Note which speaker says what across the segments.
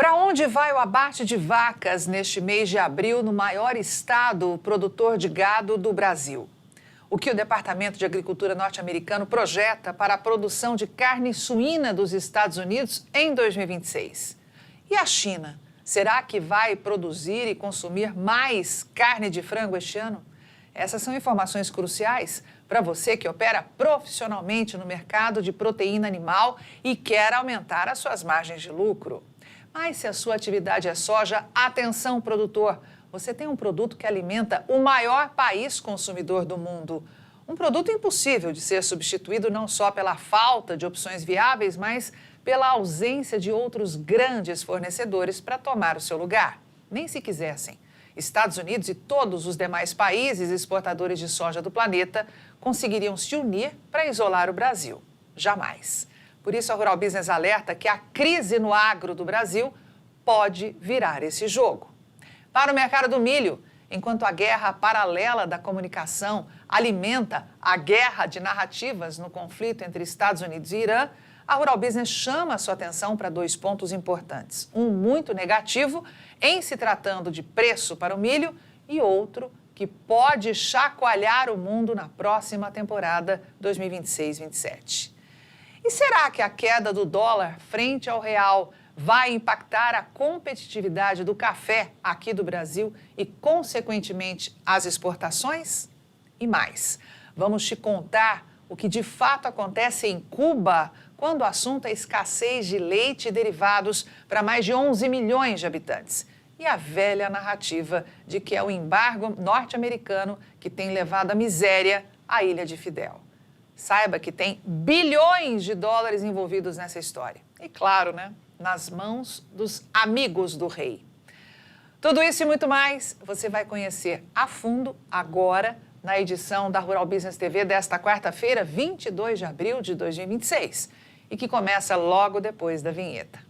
Speaker 1: Para onde vai o abate de vacas neste mês de abril no maior estado produtor de gado do Brasil? O que o Departamento de Agricultura norte-americano projeta para a produção de carne suína dos Estados Unidos em 2026? E a China? Será que vai produzir e consumir mais carne de frango este ano? Essas são informações cruciais para você que opera profissionalmente no mercado de proteína animal e quer aumentar as suas margens de lucro. Mas se a sua atividade é soja, atenção, produtor! Você tem um produto que alimenta o maior país consumidor do mundo. Um produto impossível de ser substituído não só pela falta de opções viáveis, mas pela ausência de outros grandes fornecedores para tomar o seu lugar. Nem se quisessem. Estados Unidos e todos os demais países exportadores de soja do planeta conseguiriam se unir para isolar o Brasil. Jamais. Por isso, a Rural Business alerta que a crise no agro do Brasil pode virar esse jogo. Para o mercado do milho, enquanto a guerra paralela da comunicação alimenta a guerra de narrativas no conflito entre Estados Unidos e Irã, a Rural Business chama a sua atenção para dois pontos importantes. Um muito negativo, em se tratando de preço para o milho, e outro que pode chacoalhar o mundo na próxima temporada 2026-27. E será que a queda do dólar frente ao real vai impactar a competitividade do café aqui do Brasil e, consequentemente, as exportações? E mais, vamos te contar o que de fato acontece em Cuba quando o assunto é escassez de leite e derivados para mais de 11 milhões de habitantes. E a velha narrativa de que é o embargo norte-americano que tem levado à miséria a Ilha de Fidel. Saiba que tem bilhões de dólares envolvidos nessa história. E claro, né, nas mãos dos amigos do rei. Tudo isso e muito mais você vai conhecer a fundo agora na edição da Rural Business TV desta quarta-feira, 22 de abril de 2026, e que começa logo depois da vinheta.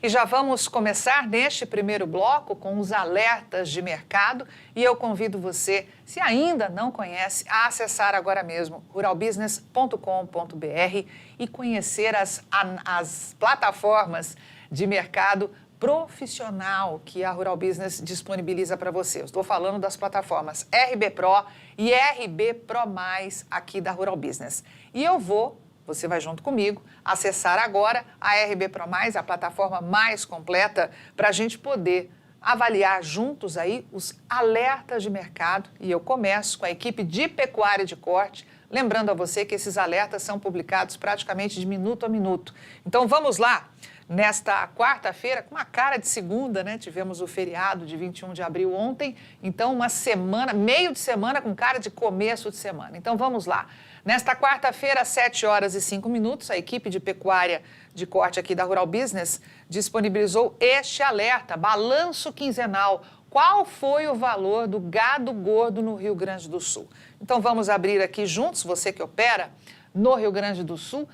Speaker 1: E já vamos começar neste primeiro bloco com os alertas de mercado e eu convido você, se ainda não conhece, a acessar agora mesmo ruralbusiness.com.br e conhecer as plataformas de mercado profissional que a Rural Business disponibiliza para você. Eu estou falando das plataformas RB Pro e RB Pro Mais aqui da Rural Business. E você vai junto comigo, acessar agora a RB Pro Mais, a plataforma mais completa, para a gente poder avaliar juntos aí os alertas de mercado. E eu começo com a equipe de pecuária de corte, lembrando a você que esses alertas são publicados praticamente de minuto a minuto. Então vamos lá, nesta quarta-feira, com uma cara de segunda, né? Tivemos o feriado de 21 de abril ontem, então uma semana, meio de semana com cara de começo de semana. Então vamos lá. Nesta quarta-feira, às 7h05, a equipe de pecuária de corte aqui da Rural Business disponibilizou este alerta, balanço quinzenal. Qual foi o valor do gado gordo no Rio Grande do Sul? Então vamos abrir aqui juntos, você que opera no Rio Grande do Sul.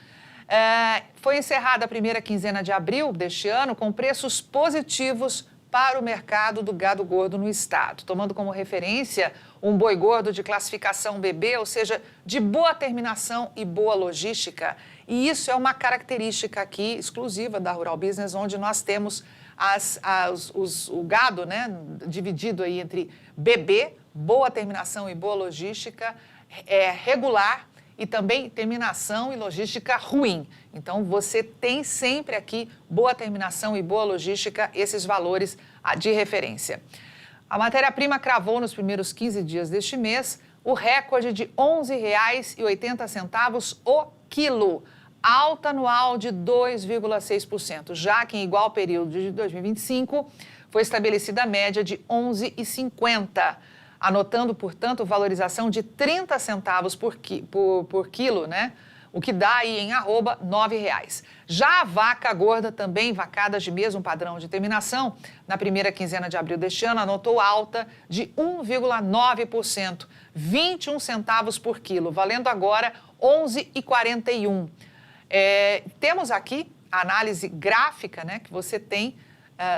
Speaker 1: Foi encerrada a primeira quinzena de abril deste ano com preços positivos para o mercado do gado gordo no estado, tomando como referência um boi gordo de classificação BB, ou seja, de boa terminação e boa logística. E isso é uma característica aqui exclusiva da Rural Business, onde nós temos o gado, né, dividido aí entre BB, boa terminação e boa logística, regular, e também terminação e logística ruim. Então, você tem sempre aqui boa terminação e boa logística, esses valores de referência. A matéria-prima cravou nos primeiros 15 dias deste mês o recorde de R$ 11,80 o quilo, alta anual de 2,6%, já que em igual período de 2025 foi estabelecida a média de R$ 11,50. anotando, portanto, valorização de 30 centavos por quilo, né? O que dá aí em @R$ 9. Já a vaca gorda, também vacadas de mesmo padrão de terminação, na primeira quinzena de abril deste ano, anotou alta de 1,9%, 21 centavos por quilo, valendo agora R$ 11,41. Temos aqui a análise gráfica, né, que você tem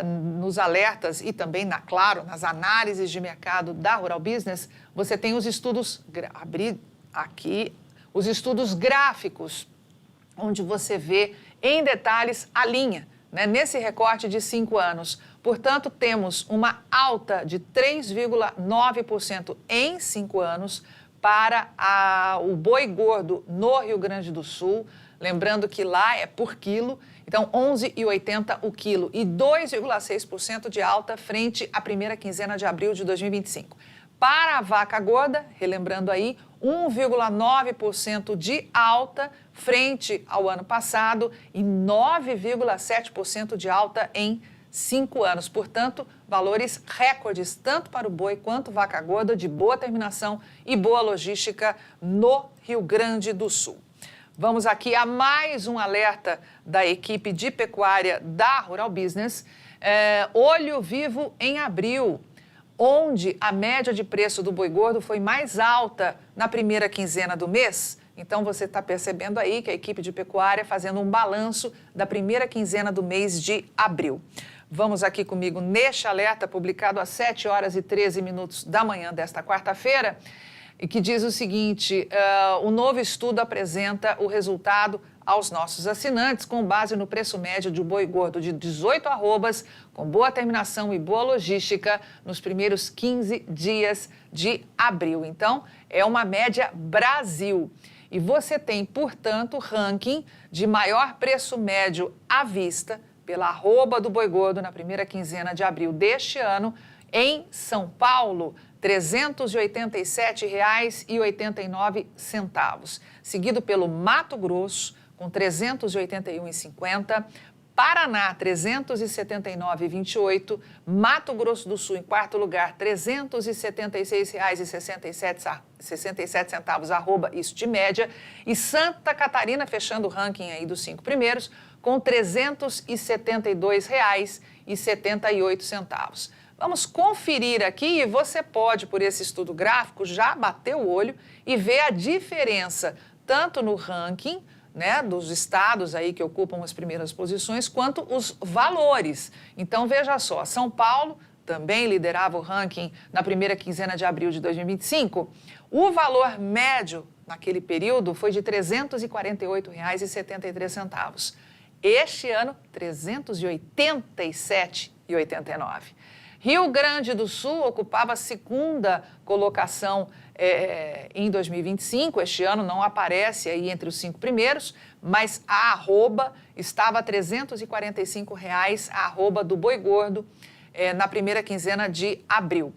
Speaker 1: nos alertas e também, claro, nas análises de mercado da Rural Business, você tem os estudos, abrir aqui, os estudos gráficos, onde você vê em detalhes a linha, né, nesse recorte de 5 anos. Portanto, temos uma alta de 3,9% em 5 anos para o boi gordo no Rio Grande do Sul. Lembrando que lá é por quilo, então R$ 11,80 o quilo e 2,6% de alta frente à primeira quinzena de abril de 2025. Para a vaca gorda, relembrando aí, 1,9% de alta frente ao ano passado e 9,7% de alta em 5 anos. Portanto, valores recordes tanto para o boi quanto vaca gorda de boa terminação e boa logística no Rio Grande do Sul. Vamos aqui a mais um alerta da equipe de pecuária da Rural Business. Olho vivo em abril, onde a média de preço do boi gordo foi mais alta na primeira quinzena do mês. Então, você está percebendo aí que a equipe de pecuária fazendo um balanço da primeira quinzena do mês de abril. Vamos aqui comigo neste alerta, publicado às 7h13 da manhã desta quarta-feira, e que diz o seguinte: o novo estudo apresenta o resultado aos nossos assinantes com base no preço médio de boi gordo de 18 arrobas, com boa terminação e boa logística nos primeiros 15 dias de abril. Então, é uma média Brasil. E você tem, portanto, ranking de maior preço médio à vista pela arroba do boi gordo na primeira quinzena de abril deste ano, em São Paulo, R$ 387,89, seguido pelo Mato Grosso, com R$ 381,50, Paraná, R$ 379,28, Mato Grosso do Sul, em quarto lugar, R$ 376,67, arroba, isso de média, e Santa Catarina, fechando o ranking aí dos 5 primeiros, com R$ 372,78. Vamos conferir aqui e você pode, por esse estudo gráfico, já bater o olho e ver a diferença, tanto no ranking, né, dos estados aí que ocupam as primeiras posições, quanto os valores. Então, veja só, São Paulo também liderava o ranking na primeira quinzena de abril de 2025. O valor médio naquele período foi de R$ 348,73. Este ano, R$ 387,89. Rio Grande do Sul ocupava a segunda colocação em 2025. Este ano não aparece aí entre os 5 primeiros, mas a arroba estava a R$ 345, a arroba do boi gordo, na primeira quinzena de abril.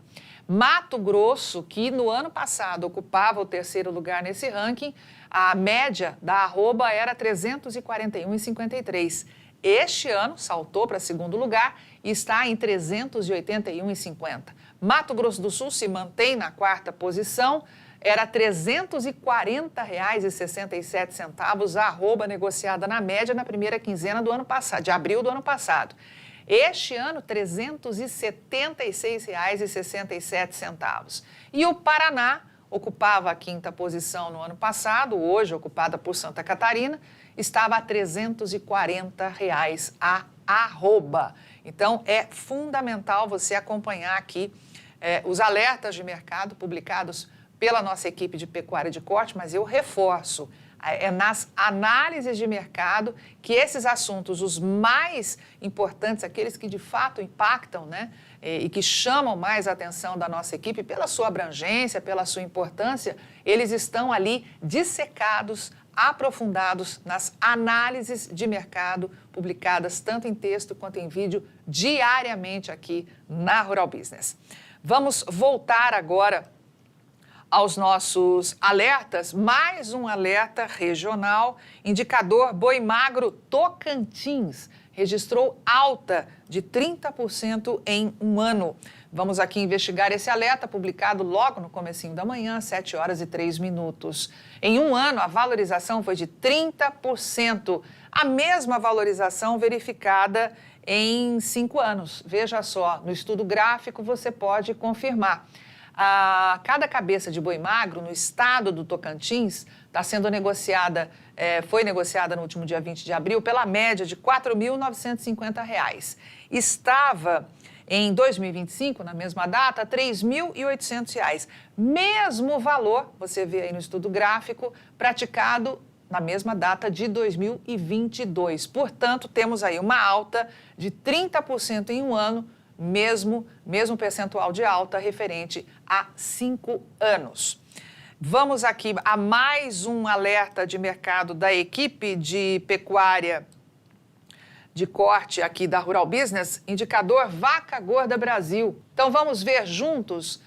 Speaker 1: Mato Grosso, que no ano passado ocupava o terceiro lugar nesse ranking, a média da arroba era R$ 341,53. Este ano saltou para segundo lugar e está em R$ 381,50. Mato Grosso do Sul se mantém na quarta posição, era R$ 340,67 a arroba negociada na média na primeira quinzena do ano passado, de abril do ano passado. Este ano, R$ 376,67. E o Paraná ocupava a quinta posição no ano passado, hoje ocupada por Santa Catarina, estava a R$ 340 a arroba. Então, é fundamental você acompanhar aqui os alertas de mercado publicados pela nossa equipe de pecuária de corte, mas eu reforço, é nas análises de mercado que esses assuntos, os mais importantes, aqueles que de fato impactam, né, e que chamam mais a atenção da nossa equipe pela sua abrangência, pela sua importância, eles estão ali dissecados, aprofundados nas análises de mercado publicadas tanto em texto quanto em vídeo diariamente aqui na Rural Business. Vamos voltar agora aos nossos alertas, mais um alerta regional. Indicador boi magro Tocantins registrou alta de 30% em um ano. Vamos aqui investigar esse alerta publicado logo no comecinho da manhã, 7h03. Em um ano, a valorização foi de 30%, a mesma valorização verificada em 5 anos. Veja só, no estudo gráfico você pode confirmar. Cada cabeça de boi magro no estado do Tocantins está sendo negociada, foi negociada no último dia 20 de abril pela média de R$ 4.950. Estava em 2025, na mesma data, R$ 3.800. Mesmo valor, você vê aí no estudo gráfico, praticado na mesma data de 2022. Portanto, temos aí uma alta de 30% em um ano, mesmo percentual de alta referente a 5 anos. Vamos aqui a mais um alerta de mercado da equipe de pecuária de corte aqui da Rural Business, indicador Vaca Gorda Brasil. Então vamos ver juntos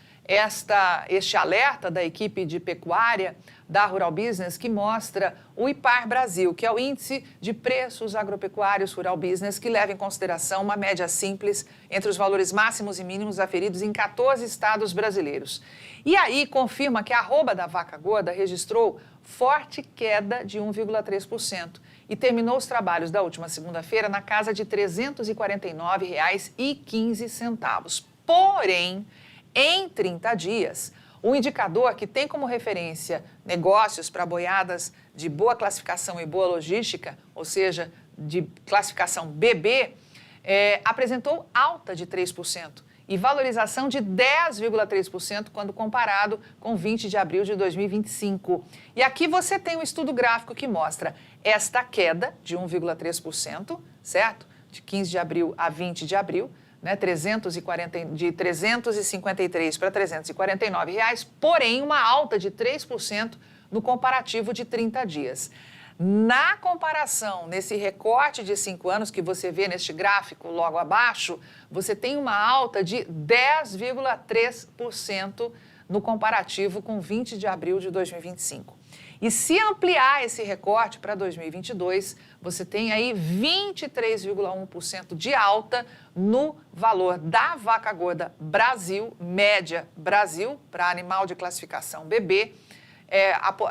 Speaker 1: este alerta da equipe de pecuária da Rural Business que mostra o IPAR Brasil, que é o Índice de Preços Agropecuários Rural Business, que leva em consideração uma média simples entre os valores máximos e mínimos aferidos em 14 estados brasileiros. E aí confirma que a arroba da vaca gorda registrou forte queda de 1,3% e terminou os trabalhos da última segunda-feira na casa de R$ 349,15. Porém, em 30 dias, o indicador que tem como referência negócios para boiadas de boa classificação e boa logística, ou seja, de classificação BB, apresentou alta de 3% e valorização de 10,3% quando comparado com 20 de abril de 2025. E aqui você tem um estudo gráfico que mostra esta queda de 1,3%, certo? De 15 de abril a 20 de abril, né, de 353 para R$ 349, porém uma alta de 3% no comparativo de 30 dias. Na comparação, nesse recorte de 5 anos que você vê neste gráfico logo abaixo, você tem uma alta de 10,3% no comparativo com 20 de abril de 2025. E se ampliar esse recorte para 2022, você tem aí 23,1% de alta no valor da vaca gorda Brasil, média Brasil, para animal de classificação BB,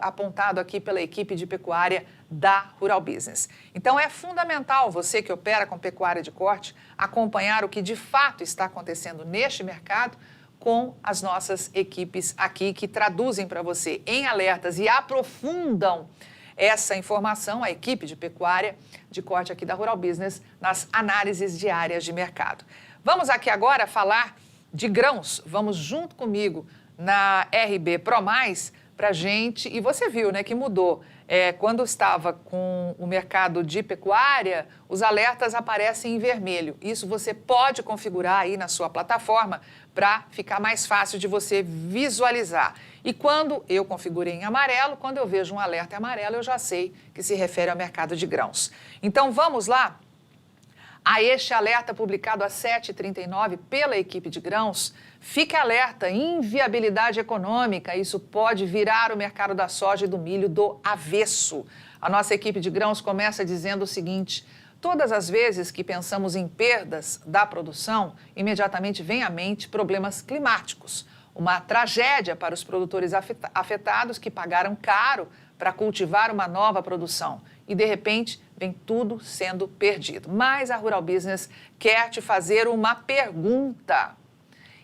Speaker 1: apontado aqui pela equipe de pecuária da Rural Business. Então, é fundamental você que opera com pecuária de corte acompanhar o que de fato está acontecendo neste mercado com as nossas equipes aqui que traduzem para você em alertas e aprofundam essa informação, a equipe de pecuária de corte aqui da Rural Business, nas análises diárias de mercado. Vamos aqui agora falar de grãos. Vamos junto comigo na RB ProMais para gente, e você viu, né, que mudou. Quando estava com o mercado de pecuária, os alertas aparecem em vermelho. Isso você pode configurar aí na sua plataforma para ficar mais fácil de você visualizar. E quando eu configurei em amarelo, quando eu vejo um alerta em amarelo, eu já sei que se refere ao mercado de grãos. Então vamos lá a este alerta publicado às 7h39 pela equipe de grãos. Fique alerta, inviabilidade econômica, isso pode virar o mercado da soja e do milho do avesso. A nossa equipe de grãos começa dizendo o seguinte: todas as vezes que pensamos em perdas da produção, imediatamente vem à mente problemas climáticos. Uma tragédia para os produtores afetados que pagaram caro para cultivar uma nova produção. E, de repente, vem tudo sendo perdido. Mas a Rural Business quer te fazer uma pergunta.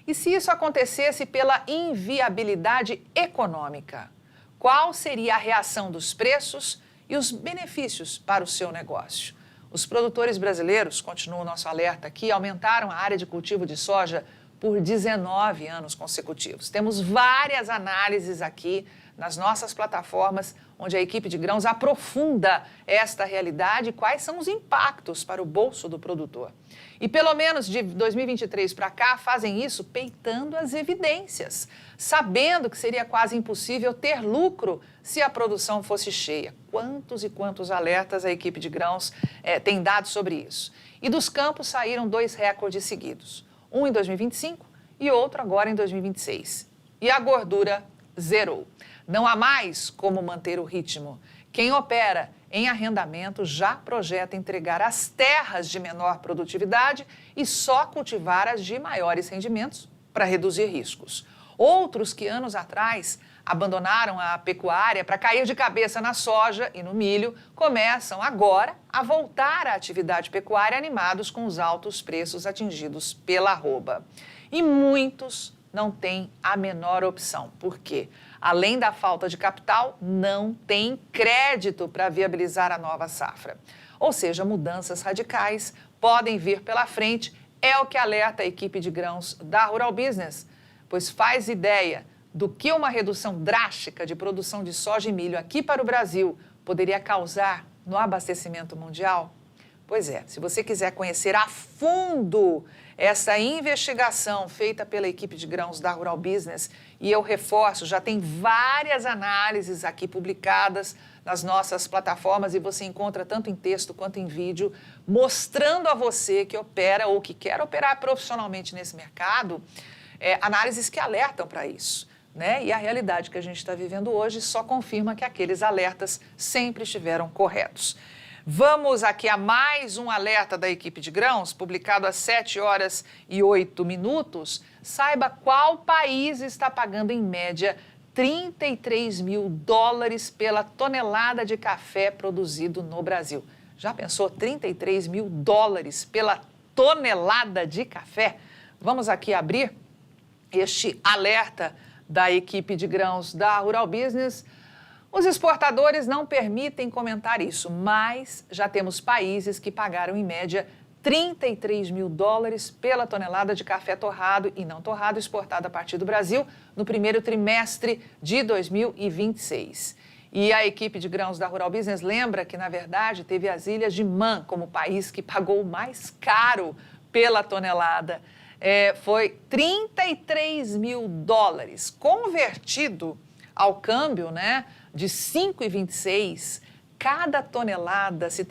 Speaker 1: E se isso acontecesse pela inviabilidade econômica? Qual seria a reação dos preços e os benefícios para o seu negócio? Os produtores brasileiros, continua o nosso alerta aqui, aumentaram a área de cultivo de soja por 19 anos consecutivos. Temos várias análises aqui nas nossas plataformas, onde a equipe de grãos aprofunda esta realidade e quais são os impactos para o bolso do produtor. E pelo menos de 2023 para cá fazem isso peitando as evidências, sabendo que seria quase impossível ter lucro se a produção fosse cheia. Quantos e quantos alertas a equipe de grãos tem dado sobre isso. E dos campos saíram 2 recordes seguidos, um em 2025 e outro agora em 2026. E a gordura zerou. Não há mais como manter o ritmo. Quem opera em arrendamento já projeta entregar as terras de menor produtividade e só cultivar as de maiores rendimentos para reduzir riscos. Outros que anos atrás abandonaram a pecuária para cair de cabeça na soja e no milho, começam agora a voltar à atividade pecuária animados com os altos preços atingidos pela arroba. E muitos não têm a menor opção, porque, além da falta de capital, não tem crédito para viabilizar a nova safra. Ou seja, mudanças radicais podem vir pela frente, é o que alerta a equipe de grãos da Rural Business, pois faz ideia do que uma redução drástica de produção de soja e milho aqui para o Brasil poderia causar no abastecimento mundial? Pois é, se você quiser conhecer a fundo essa investigação feita pela equipe de grãos da Rural Business, e eu reforço, já tem várias análises aqui publicadas nas nossas plataformas e você encontra tanto em texto quanto em vídeo, mostrando a você que opera ou que quer operar profissionalmente nesse mercado, análises que alertam para isso. Né? E a realidade que a gente está vivendo hoje só confirma que aqueles alertas sempre estiveram corretos. Vamos aqui a mais um alerta da equipe de grãos, publicado às 7h08. Saiba qual país está pagando em média 33 mil dólares pela tonelada de café produzido no Brasil. Já pensou 33 mil dólares pela tonelada de café? Vamos aqui abrir este alerta da equipe de grãos da Rural Business. Os exportadores não permitem comentar isso, mas já temos países que pagaram em média 33 mil dólares pela tonelada de café torrado e não torrado exportado a partir do Brasil no primeiro trimestre de 2026. E a equipe de grãos da Rural Business lembra que, na verdade, teve as Ilhas de Man como país que pagou o mais caro pela tonelada. Foi 33 mil dólares, convertido ao câmbio, né, de 5,26, cada tonelada se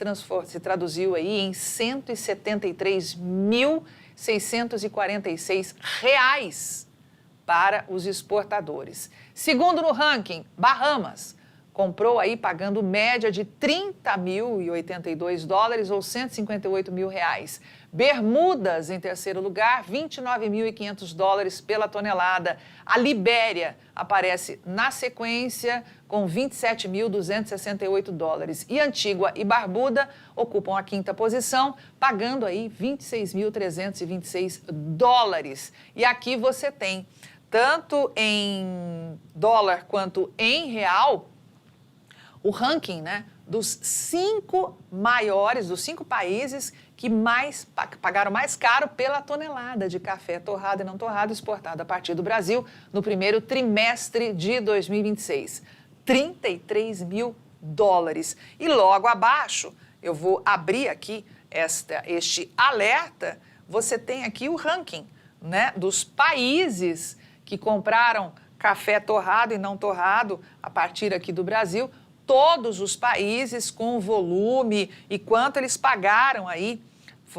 Speaker 1: traduziu aí em R$ 173.646 para os exportadores. Segundo no ranking, Bahamas comprou aí pagando média de 30.082 dólares ou 158 mil reais. Bermudas, em terceiro lugar, 29.500 dólares pela tonelada. A Libéria aparece na sequência com 27.268 dólares. E Antígua e Barbuda ocupam a quinta posição, pagando aí 26.326 dólares. E aqui você tem, tanto em dólar quanto em real, o ranking, né, dos 5 países que pagaram mais caro pela tonelada de café torrado e não torrado exportado a partir do Brasil no primeiro trimestre de 2026. 33 mil dólares. E logo abaixo, eu vou abrir aqui este alerta, você tem aqui o ranking, né, dos países que compraram café torrado e não torrado a partir aqui do Brasil, todos os países com o volume e quanto eles pagaram aí.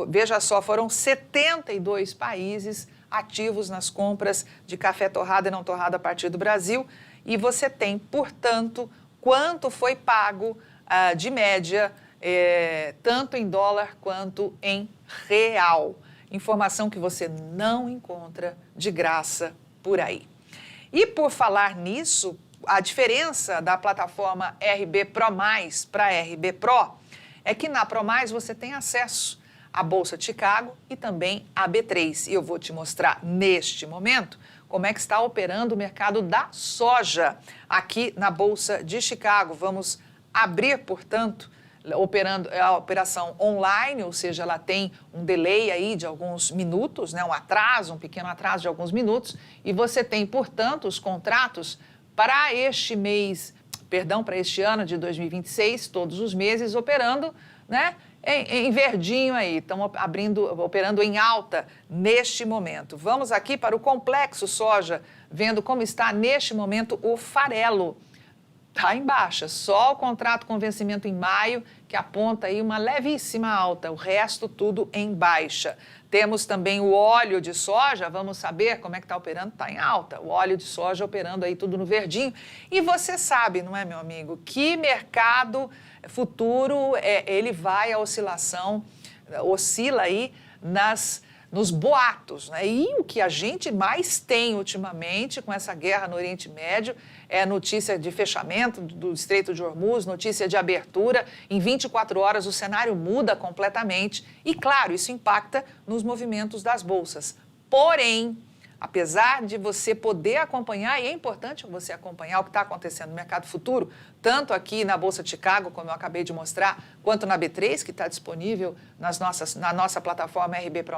Speaker 1: Veja só, foram 72 países ativos nas compras de café torrado e não torrado a partir do Brasil. E você tem, portanto, quanto foi pago de média, tanto em dólar quanto em real. Informação que você não encontra de graça por aí. E por falar nisso, a diferença da plataforma RB Pro Mais para RB Pro é que na Pro Mais você tem acesso à Bolsa de Chicago e também à B3. E eu vou te mostrar neste momento como é que está operando o mercado da soja aqui na Bolsa de Chicago. Vamos abrir, portanto, operando a operação online, ou seja, ela tem um delay aí de alguns minutos, né, um pequeno atraso de alguns minutos, e você tem, portanto, os contratos para este ano de 2026, todos os meses operando, né, em verdinho aí, estão operando em alta neste momento. Vamos aqui para o complexo soja, vendo como está neste momento o farelo. Está em baixa, só o contrato com vencimento em maio, que aponta aí uma levíssima alta, o resto tudo em baixa. Temos também o óleo de soja, vamos saber como é que está operando, está em alta. O óleo de soja operando aí tudo no verdinho. E você sabe, não é, meu amigo, que mercado futuro ele vai à oscila aí nos boatos, né? E o que a gente mais tem ultimamente com essa guerra no Oriente Médio é notícia de fechamento do Estreito de Hormuz, notícia de abertura. Em 24 horas o cenário muda completamente e, claro, isso impacta nos movimentos das bolsas. Porém, apesar de você poder acompanhar, e é importante você acompanhar o que está acontecendo no mercado futuro, tanto aqui na Bolsa de Chicago, como eu acabei de mostrar, quanto na B3, que está disponível na nossa plataforma RB Pro+,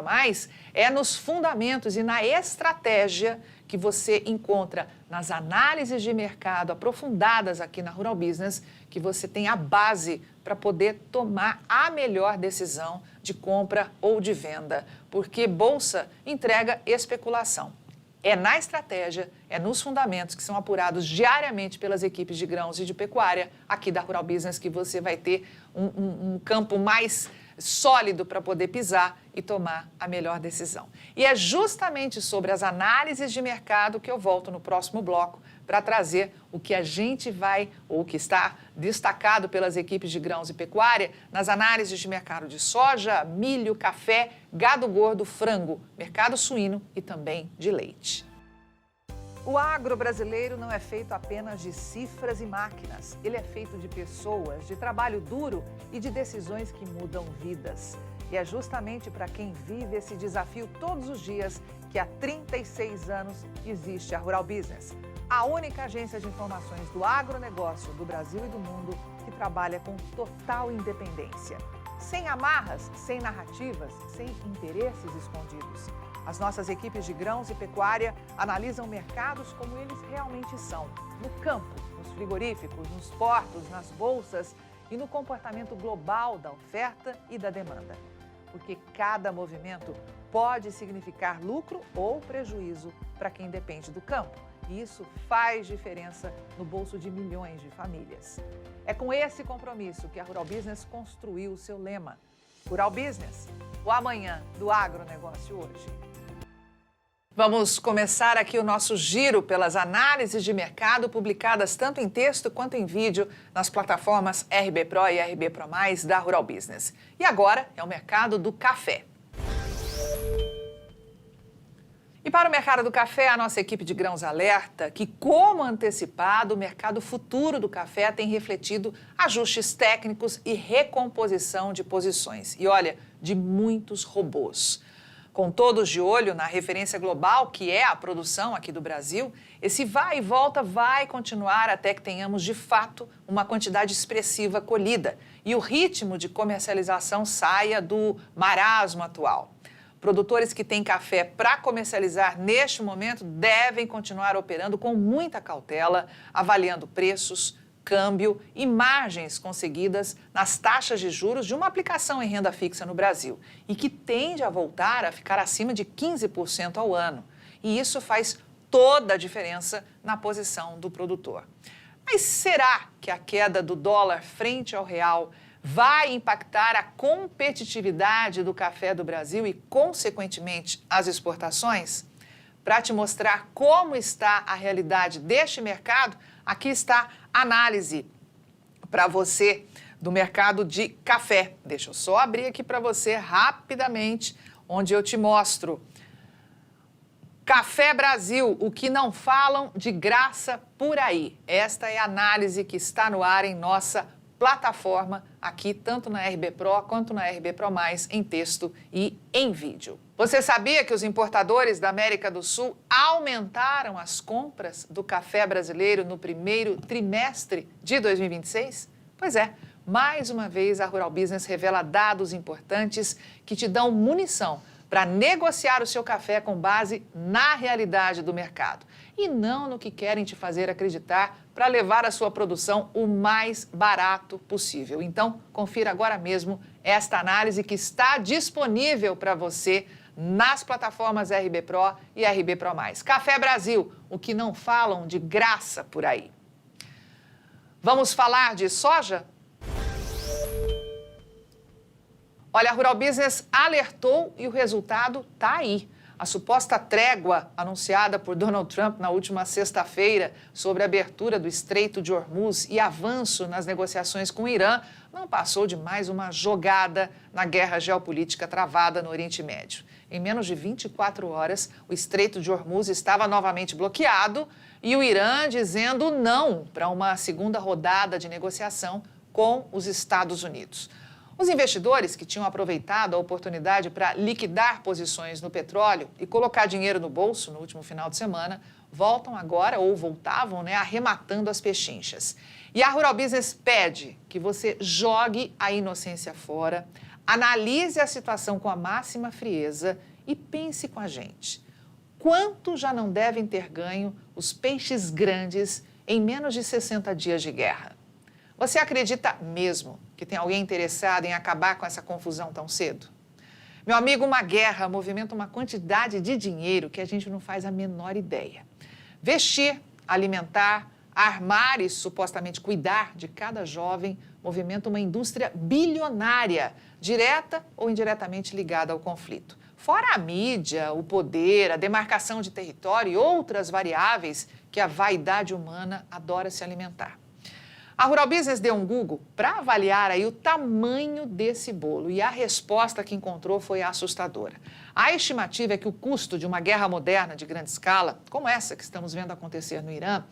Speaker 1: é nos fundamentos e na estratégia que você encontra nas análises de mercado aprofundadas aqui na Rural Business, que você tem a base para poder tomar a melhor decisão de compra ou de venda, porque bolsa entrega especulação. É na estratégia, é nos fundamentos que são apurados diariamente pelas equipes de grãos e de pecuária aqui da Rural Business que você vai ter um campo mais sólido para poder pisar e tomar a melhor decisão. E é justamente sobre as análises de mercado que eu volto no próximo bloco para trazer o que a gente vai, ou o que está destacado pelas equipes de grãos e pecuária, nas análises de mercado de soja, milho, café, gado gordo, frango, mercado suíno e também de leite. O agro brasileiro não é feito apenas de cifras e máquinas. Ele é feito de pessoas, de trabalho duro e de decisões que mudam vidas. E é justamente para quem vive esse desafio todos os dias que há 36 anos existe a Rural Business, a única agência de informações do agronegócio do Brasil e do mundo que trabalha com total independência. Sem amarras, sem narrativas, sem interesses escondidos. As nossas equipes de grãos e pecuária analisam mercados como eles realmente são, no campo, nos frigoríficos, nos portos, nas bolsas e no comportamento global da oferta e da demanda. Porque cada movimento pode significar lucro ou prejuízo para quem depende do campo. E isso faz diferença no bolso de milhões de famílias. É com esse compromisso que a Rural Business construiu o seu lema. Rural Business, o amanhã do agronegócio hoje. Vamos começar aqui o nosso giro pelas análises de mercado publicadas tanto em texto quanto em vídeo nas plataformas RB Pro e RB Pro+, da Rural Business. E agora é o mercado do café. E para o mercado do café, a nossa equipe de grãos alerta que, como antecipado, o mercado futuro do café tem refletido ajustes técnicos e recomposição de posições. E olha, de muitos robôs. Com todos de olho na referência global, que é a produção aqui do Brasil, esse vai e volta vai continuar até que tenhamos, de fato, uma quantidade expressiva colhida e o ritmo de comercialização saia do marasmo atual. Produtores que têm café para comercializar neste momento devem continuar operando com muita cautela, avaliando preços, câmbio e margens conseguidas nas taxas de juros de uma aplicação em renda fixa no Brasil e que tende a voltar a ficar acima de 15% ao ano. E isso faz toda a diferença na posição do produtor. Mas será que a queda do dólar frente ao real vai impactar a competitividade do café do Brasil e, consequentemente, as exportações? Para te mostrar como está a realidade deste mercado, aqui está a análise para você do mercado de café. Deixa eu só abrir aqui para você rapidamente, onde eu te mostro. Café Brasil, o que não falam de graça por aí. Esta é a análise que está no ar em nossa plataforma aqui, tanto na RB Pro quanto na RB Pro+, em texto e em vídeo. Você sabia que os importadores da América do Sul aumentaram as compras do café brasileiro no primeiro trimestre de 2026? Pois é, mais uma vez a Rural Business revela dados importantes que te dão munição para negociar o seu café com base na realidade do mercado e não no que querem te fazer acreditar para levar a sua produção o mais barato possível. Então, confira agora mesmo esta análise que está disponível para você nas plataformas RB Pro e RB Pro+. Café Brasil, o que não falam de graça por aí. Vamos falar de soja? Olha, a Rural Business alertou e o resultado está aí. A suposta trégua anunciada por Donald Trump na última sexta-feira sobre a abertura do Estreito de Hormuz e avanço nas negociações com o Irã não passou de mais uma jogada na guerra geopolítica travada no Oriente Médio. Em menos de 24 horas, o Estreito de Hormuz estava novamente bloqueado e o Irã dizendo não para uma segunda rodada de negociação com os Estados Unidos. Os investidores que tinham aproveitado a oportunidade para liquidar posições no petróleo e colocar dinheiro no bolso no último final de semana voltam agora, ou voltavam, arrematando as pechinchas. E a Rural Business pede que você jogue a inocência fora, analise a situação com a máxima frieza e pense com a gente. Quanto já não devem ter ganho os peixes grandes em menos de 60 dias de guerra? Você acredita mesmo que tem alguém interessado em acabar com essa confusão tão cedo? Meu amigo, uma guerra movimenta uma quantidade de dinheiro que a gente não faz a menor ideia. Vestir, alimentar, armar e supostamente cuidar de cada jovem movimenta uma indústria bilionária, direta ou indiretamente ligada ao conflito. Fora a mídia, o poder, a demarcação de território e outras variáveis que a vaidade humana adora se alimentar. A Rural Business deu um Google para avaliar aí o tamanho desse bolo e a resposta que encontrou foi assustadora. A estimativa é que o custo de uma guerra moderna de grande escala, como essa que estamos vendo acontecer no Irã,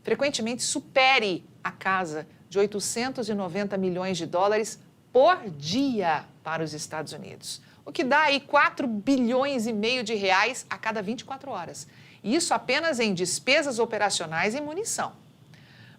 Speaker 1: frequentemente supere a casa de 890 milhões de dólares por dia para os Estados Unidos, o que dá aí 4 bilhões e meio de reais a cada 24 horas. E isso apenas em despesas operacionais e munição.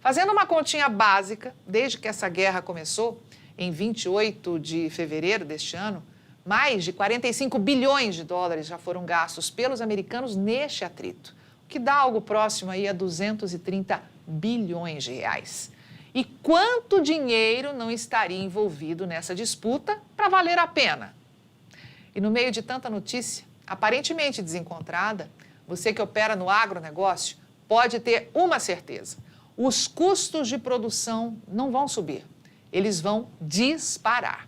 Speaker 1: Fazendo uma continha básica, desde que essa guerra começou, em 28 de fevereiro deste ano, mais de 45 bilhões de dólares já foram gastos pelos americanos neste atrito, o que dá algo próximo aí a 230 bilhões de reais. E quanto dinheiro não estaria envolvido nessa disputa para valer a pena? E no meio de tanta notícia, aparentemente desencontrada, você que opera no agronegócio pode ter uma certeza: os custos de produção não vão subir, eles vão disparar.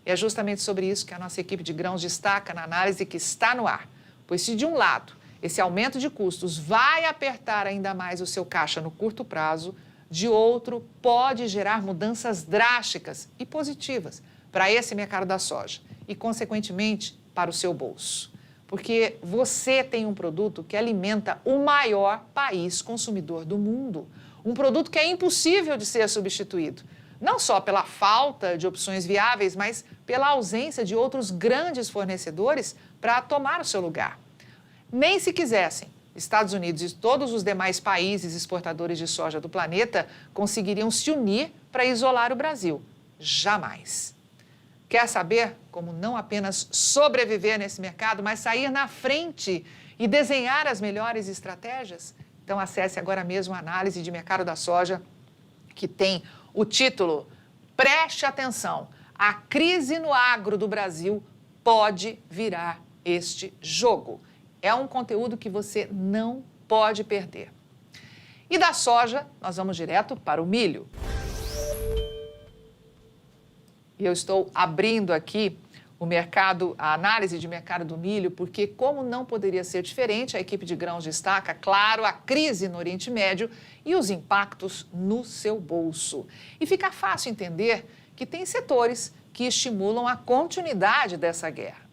Speaker 1: E é justamente sobre isso que a nossa equipe de grãos destaca na análise que está no ar. Pois se de um lado esse aumento de custos vai apertar ainda mais o seu caixa no curto prazo, de outro pode gerar mudanças drásticas e positivas para esse mercado da soja e, consequentemente, para o seu bolso. Porque você tem um produto que alimenta o maior país consumidor do mundo. Um produto que é impossível de ser substituído, não só pela falta de opções viáveis, mas pela ausência de outros grandes fornecedores para tomar o seu lugar. Nem se quisessem, Estados Unidos e todos os demais países exportadores de soja do planeta conseguiriam se unir para isolar o Brasil. Jamais. Quer saber como não apenas sobreviver nesse mercado, mas sair na frente e desenhar as melhores estratégias? Então, acesse agora mesmo a análise de mercado da soja, que tem o título Preste atenção, a crise no agro do Brasil pode virar este jogo. É um conteúdo que você não pode perder. E da soja, nós vamos direto para o milho. E eu estou abrindo aqui o mercado, a análise de mercado do milho, porque, como não poderia ser diferente, a equipe de grãos destaca, claro, a crise no Oriente Médio e os impactos no seu bolso. E fica fácil entender que tem setores que estimulam a continuidade dessa guerra.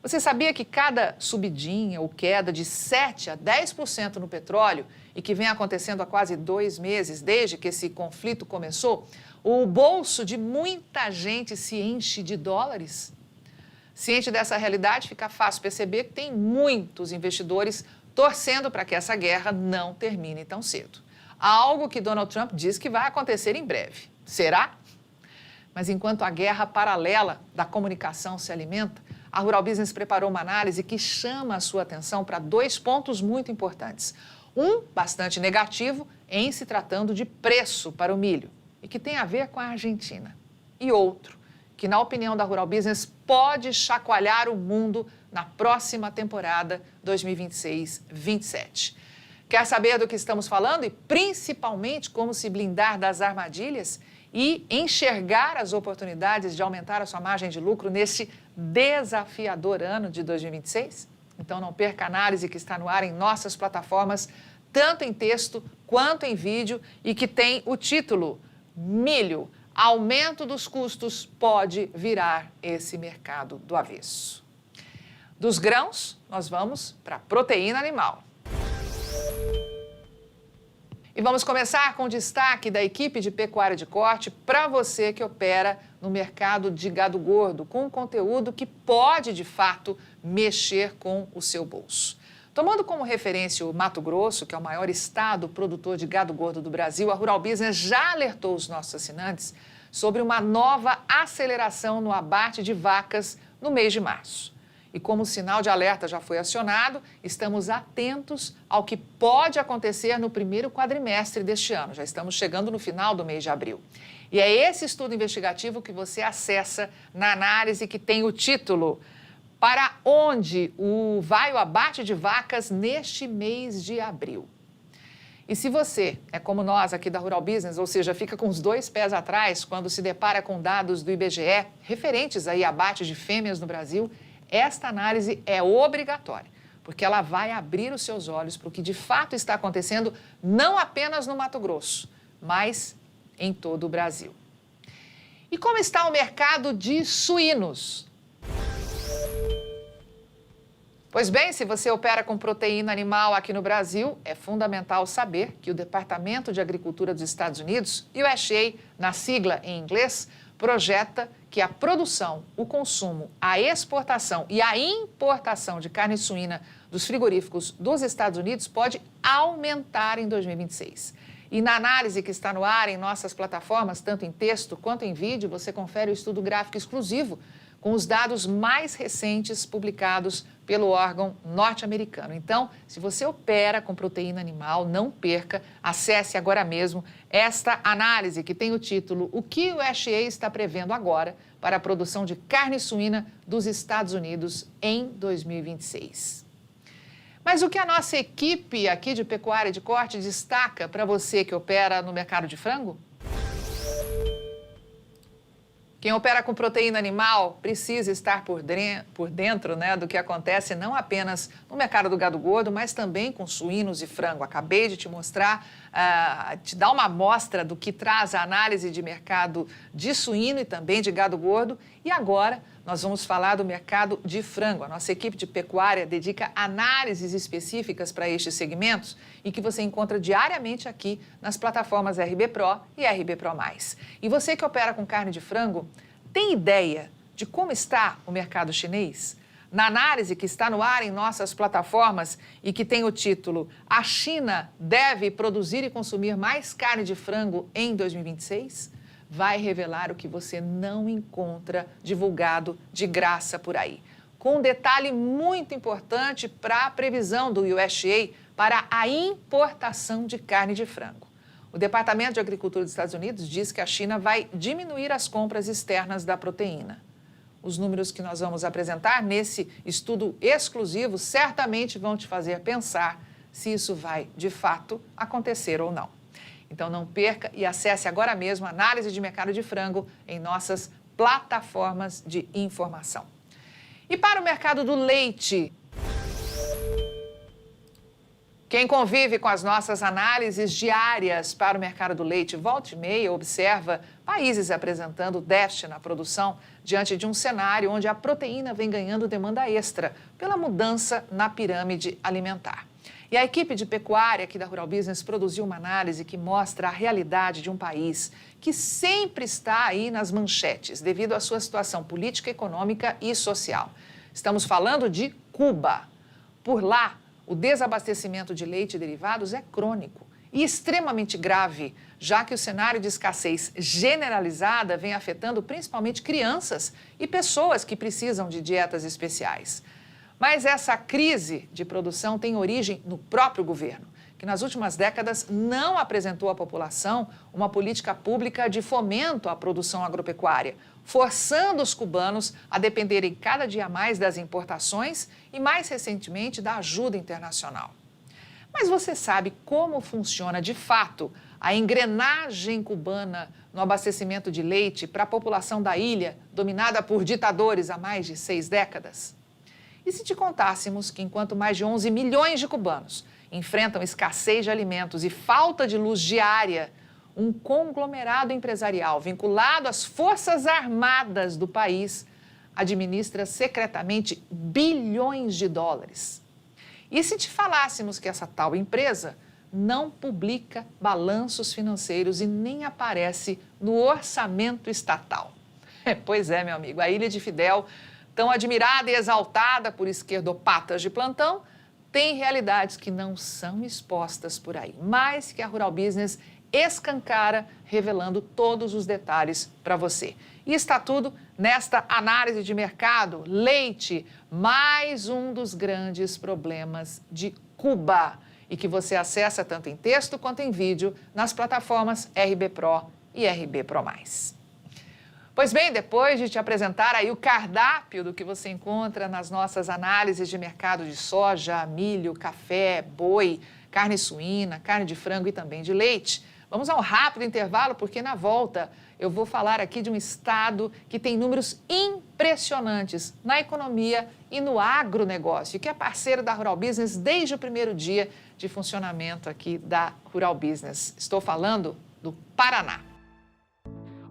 Speaker 1: Você sabia que cada subidinha ou queda de 7 a 10% no petróleo, e que vem acontecendo há quase 2 meses, desde que esse conflito começou, o bolso de muita gente se enche de dólares? Ciente dessa realidade, fica fácil perceber que tem muitos investidores torcendo para que essa guerra não termine tão cedo. Algo que Donald Trump diz que vai acontecer em breve. Será? Mas enquanto a guerra paralela da comunicação se alimenta, a Rural Business preparou uma análise que chama a sua atenção para 2 pontos muito importantes. Um, bastante negativo, em se tratando de preço para o milho, e que tem a ver com a Argentina. E outro, que, na opinião da Rural Business, pode chacoalhar o mundo na próxima temporada 2026-27. Quer saber do que estamos falando e, principalmente, como se blindar das armadilhas e enxergar as oportunidades de aumentar a sua margem de lucro neste desafiador ano de 2026? Então não perca a análise que está no ar em nossas plataformas, tanto em texto quanto em vídeo, e que tem o título Milho, aumento dos custos pode virar esse mercado do avesso. Dos grãos, nós vamos para a proteína animal. E vamos começar com o destaque da equipe de pecuária de corte para você que opera no mercado de gado gordo, com um conteúdo que pode, de fato, mexer com o seu bolso. Tomando como referência o Mato Grosso, que é o maior estado produtor de gado gordo do Brasil, a Rural Business já alertou os nossos assinantes sobre uma nova aceleração no abate de vacas no mês de março. E como o sinal de alerta já foi acionado, estamos atentos ao que pode acontecer no primeiro quadrimestre deste ano. Já estamos chegando no final do mês de abril. E é esse estudo investigativo que você acessa na análise que tem o título Para onde vai o abate de vacas neste mês de abril? E se você é como nós aqui da Rural Business, ou seja, fica com os dois pés atrás quando se depara com dados do IBGE referentes aí a abate de fêmeas no Brasil, esta análise é obrigatória, porque ela vai abrir os seus olhos para o que de fato está acontecendo, não apenas no Mato Grosso, mas em todo o Brasil. E como está o mercado de suínos? Pois bem, se você opera com proteína animal aqui no Brasil, é fundamental saber que o Departamento de Agricultura dos Estados Unidos, USDA, na sigla em inglês, projeta que a produção, o consumo, a exportação e a importação de carne suína dos frigoríficos dos Estados Unidos pode aumentar em 2026. E na análise que está no ar em nossas plataformas, tanto em texto quanto em vídeo, você confere o estudo gráfico exclusivo com os dados mais recentes publicados pelo órgão norte-americano. Então, se você opera com proteína animal, não perca, acesse agora mesmo esta análise que tem o título O que o USDA está prevendo agora para a produção de carne suína dos Estados Unidos em 2026. Mas o que a nossa equipe aqui de pecuária de corte destaca para você que opera no mercado de frango? Quem opera com proteína animal precisa estar por dentro, do que acontece não apenas no mercado do gado gordo, mas também com suínos e frango. Acabei de te mostrar, te dar uma amostra do que traz a análise de mercado de suíno e também de gado gordo. E agora nós vamos falar do mercado de frango. A nossa equipe de pecuária dedica análises específicas para estes segmentos e que você encontra diariamente aqui nas plataformas RB Pro e RB Pro+. E você que opera com carne de frango, tem ideia de como está o mercado chinês? Na análise que está no ar em nossas plataformas e que tem o título A China deve produzir e consumir mais carne de frango em 2026? Vai revelar o que você não encontra divulgado de graça por aí. Com um detalhe muito importante para a previsão do USDA para a importação de carne de frango. O Departamento de Agricultura dos Estados Unidos diz que a China vai diminuir as compras externas da proteína. Os números que nós vamos apresentar nesse estudo exclusivo certamente vão te fazer pensar se isso vai, de fato, acontecer ou não. Então não perca e acesse agora mesmo a análise de mercado de frango em nossas plataformas de informação. E para o mercado do leite, quem convive com as nossas análises diárias para o mercado do leite, volta e meia observa países apresentando déficit na produção diante de um cenário onde a proteína vem ganhando demanda extra pela mudança na pirâmide alimentar. E a equipe de pecuária aqui da Rural Business produziu uma análise que mostra a realidade de um país que sempre está aí nas manchetes devido à sua situação política, econômica e social. Estamos falando de Cuba. Por lá, o desabastecimento de leite e derivados é crônico e extremamente grave, já que o cenário de escassez generalizada vem afetando principalmente crianças e pessoas que precisam de dietas especiais. Mas essa crise de produção tem origem no próprio governo, que nas últimas décadas não apresentou à população uma política pública de fomento à produção agropecuária, forçando os cubanos a dependerem cada dia mais das importações e, mais recentemente, da ajuda internacional. Mas você sabe como funciona, de fato, a engrenagem cubana no abastecimento de leite para a população da ilha, dominada por ditadores há mais de 6 décadas? E se te contássemos que enquanto mais de 11 milhões de cubanos enfrentam escassez de alimentos e falta de luz diária, um conglomerado empresarial vinculado às Forças Armadas do país administra secretamente bilhões de dólares? E se te falássemos que essa tal empresa não publica balanços financeiros e nem aparece no orçamento estatal? Pois é, meu amigo, a Ilha de Fidel, tão admirada e exaltada por esquerdopatas de plantão, tem realidades que não são expostas por aí, mas que a Rural Business escancara, revelando todos os detalhes para você. E está tudo nesta análise de mercado. Leite, mais um dos grandes problemas de Cuba, e que você acessa tanto em texto quanto em vídeo nas plataformas RB Pro e RB Pro+. Pois bem, depois de te apresentar aí o cardápio do que você encontra nas nossas análises de mercado de soja, milho, café, boi, carne suína, carne de frango e também de leite, vamos a um rápido intervalo, porque na volta eu vou falar aqui de um estado que tem números impressionantes na economia e no agronegócio, que é parceiro da Rural Business desde o primeiro dia de funcionamento aqui da Rural Business. Estou falando do Paraná.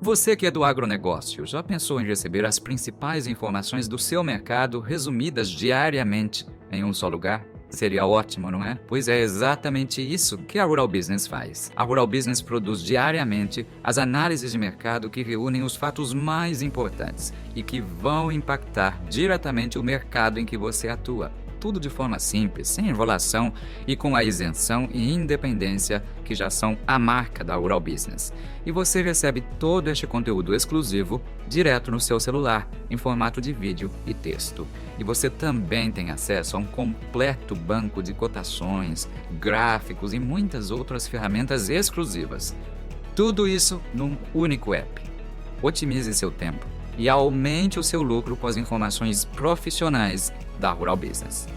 Speaker 2: Você que é do agronegócio, já pensou em receber as principais informações do seu mercado resumidas diariamente em um só lugar? Seria ótimo, não é? Pois é exatamente isso que a Rural Business faz. A Rural Business produz diariamente as análises de mercado que reúnem os fatos mais importantes e que vão impactar diretamente o mercado em que você atua. Tudo de forma simples, sem enrolação e com a isenção e independência que já são a marca da Rural Business. E você recebe todo este conteúdo exclusivo direto no seu celular, em formato de vídeo e texto. E você também tem acesso a um completo banco de cotações, gráficos e muitas outras ferramentas exclusivas. Tudo isso num único app. Otimize seu tempo e aumente o seu lucro com as informações profissionais da Rural Business.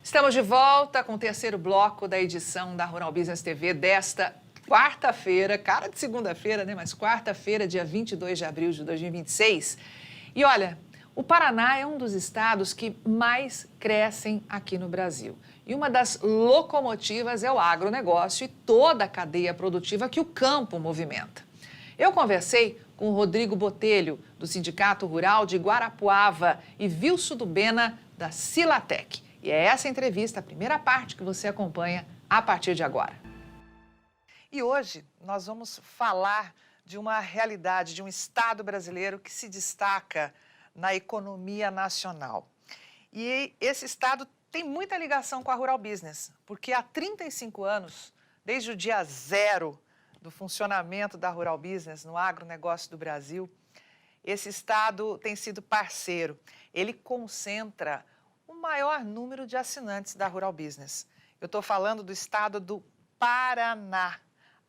Speaker 1: Estamos de volta com o terceiro bloco da edição da Rural Business TV desta quarta-feira, cara de segunda-feira, né? Mas quarta-feira, dia 22 de abril de 2026. E olha, o Paraná é um dos estados que mais crescem aqui no Brasil. E uma das locomotivas é o agronegócio e toda a cadeia produtiva que o campo movimenta. Eu conversei com o Rodrigo Botelho, do Sindicato Rural de Guarapuava, e Vilso Dubena, da Silatec. E é essa entrevista, a primeira parte, que você acompanha a partir de agora. E hoje nós vamos falar de uma realidade, de um estado brasileiro que se destaca na economia nacional. E esse estado tem muita ligação com a Rural Business, porque há 35 anos, desde o dia zero do funcionamento da Rural Business no agronegócio do Brasil, esse estado tem sido parceiro. Ele concentra o maior número de assinantes da Rural Business. Eu estou falando do estado do Paraná,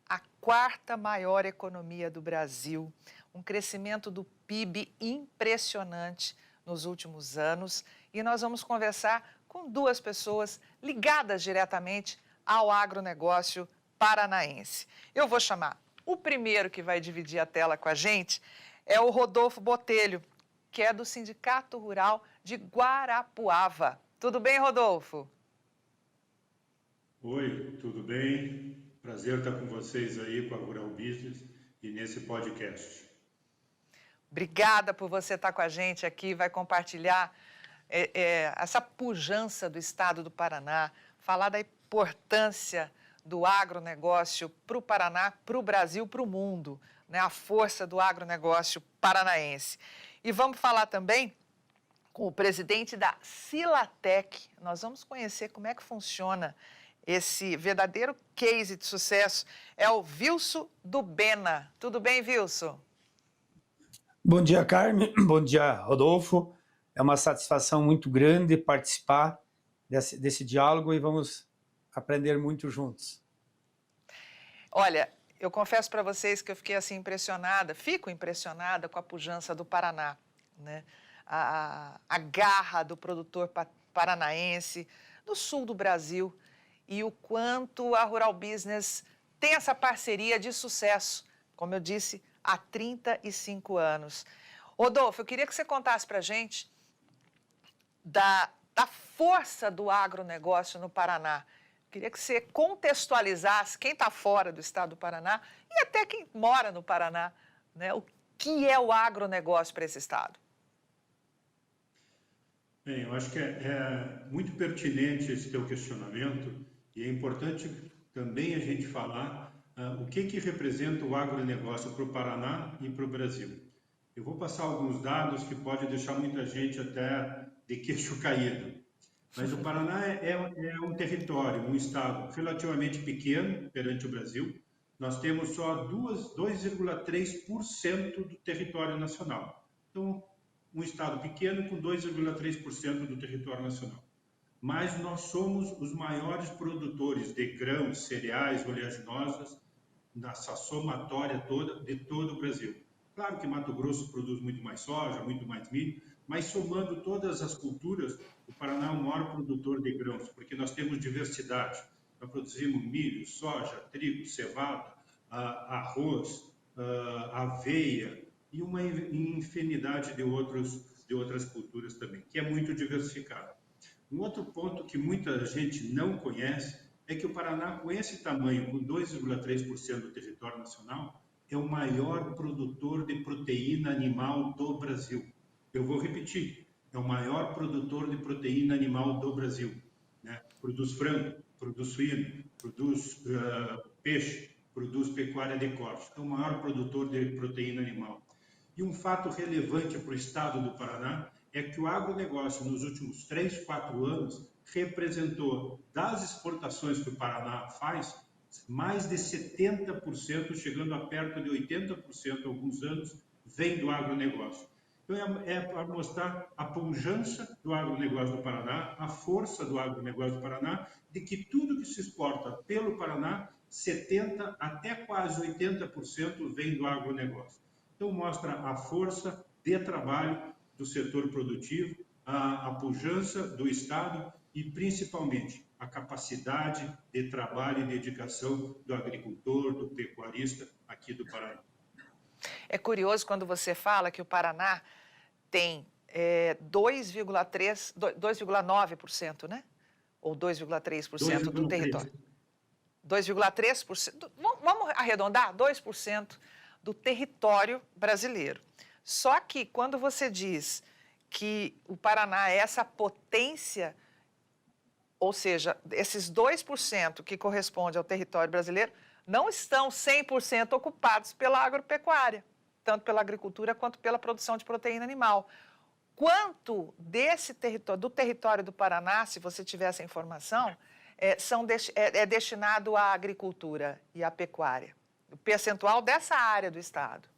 Speaker 1: a quarta maior economia do Brasil, um crescimento do PIB impressionante nos últimos anos. E nós vamos conversar com duas pessoas ligadas diretamente ao agronegócio paranaense. Eu vou chamar o primeiro que vai dividir a tela com a gente, é o Rodolfo Botelho, que é do Sindicato Rural de Guarapuava. Tudo bem, Rodolfo?
Speaker 3: Oi, tudo bem? Prazer estar com vocês aí com a Rural Business e nesse podcast.
Speaker 1: Obrigada por você estar com a gente aqui, vai compartilhar essa pujança do estado do Paraná, falar da importância do agronegócio para o Paraná, para o Brasil, para o mundo, né? A força do agronegócio paranaense. E vamos falar também com o presidente da Silatec. Nós vamos conhecer como é que funciona esse verdadeiro case de sucesso. É o Vilso Dubena. Tudo bem, Vilso?
Speaker 4: Bom dia, Carmen. Bom dia, Rodolfo. É uma satisfação muito grande participar desse diálogo e vamos aprender muito juntos.
Speaker 1: Olha, eu confesso para vocês que eu fiquei assim impressionada, fico impressionada com a pujança do Paraná, né? A garra do produtor paranaense, do sul do Brasil, e o quanto a Rural Business tem essa parceria de sucesso, como eu disse, há 35 anos. Rodolfo, eu queria que você contasse para a gente da força do agronegócio no Paraná. Queria que você contextualizasse quem está fora do estado do Paraná e até quem mora no Paraná, né? O que é o agronegócio para esse estado?
Speaker 3: Bem, eu acho que é muito pertinente esse teu questionamento e é importante também a gente falar o que representa o agronegócio para o Paraná e para o Brasil. Eu vou passar alguns dados que podem deixar muita gente até de queixo caído. Mas o Paraná é um território, um estado relativamente pequeno perante o Brasil. Nós temos só 2,3% do território nacional. Então, um estado pequeno com 2,3% do território nacional. Mas nós somos os maiores produtores de grãos, cereais, oleaginosas, nessa somatória toda de todo o Brasil. Claro que Mato Grosso produz muito mais soja, muito mais milho, mas somando todas as culturas, o Paraná é o maior produtor de grãos, porque nós temos diversidade. Nós produzimos milho, soja, trigo, cevada, arroz, aveia e uma infinidade de outras culturas também, que é muito diversificado. Um outro ponto que muita gente não conhece é que o Paraná, com esse tamanho, com 2,3% do território nacional, é o maior produtor de proteína animal do Brasil. Eu vou repetir, é o maior produtor de proteína animal do Brasil. Né? Produz frango, produz suíno, produz peixe, produz pecuária de corte. É o maior produtor de proteína animal. E um fato relevante para o estado do Paraná é que o agronegócio, nos últimos 3, 4 anos, representou das exportações que o Paraná faz, mais de 70%, chegando a perto de 80% alguns anos, vem do agronegócio. Então, é para mostrar a pujança do agronegócio do Paraná, a força do agronegócio do Paraná, de que tudo que se exporta pelo Paraná, 70% até quase 80% vem do agronegócio. Então, mostra a força de trabalho do setor produtivo, a pujança do Estado e, principalmente, a capacidade de trabalho e dedicação do agricultor, do pecuarista aqui do Paraná.
Speaker 1: É curioso quando você fala que o Paraná tem 2,9%, né? Ou 2,3% do território. 2,3%. Vamos arredondar? 2% do território brasileiro. Só que quando você diz que o Paraná é essa potência, ou seja, esses 2% que corresponde ao território brasileiro, não estão 100% ocupados pela agropecuária, tanto pela agricultura quanto pela produção de proteína animal. Quanto do território do Paraná, se você tiver essa informação, é destinado à agricultura e à pecuária? O percentual dessa área do estado?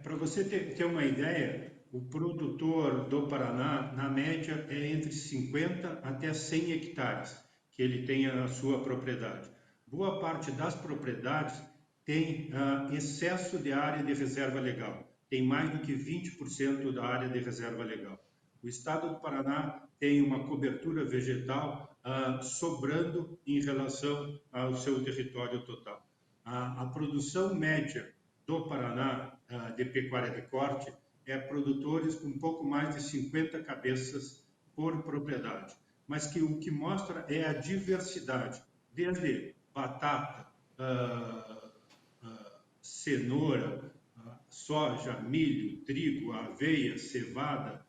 Speaker 3: Para você ter uma ideia, o produtor do Paraná, na média, é entre 50 até 100 hectares que ele tem a sua propriedade. Boa parte das propriedades tem excesso de área de reserva legal, tem mais do que 20% da área de reserva legal. O estado do Paraná tem uma cobertura vegetal sobrando em relação ao seu território total. A produção média do Paraná de pecuária de corte é produtores com um pouco mais de 50 cabeças por propriedade, mas que o que mostra é a diversidade, desde batata, cenoura, soja, milho, trigo, aveia, cevada,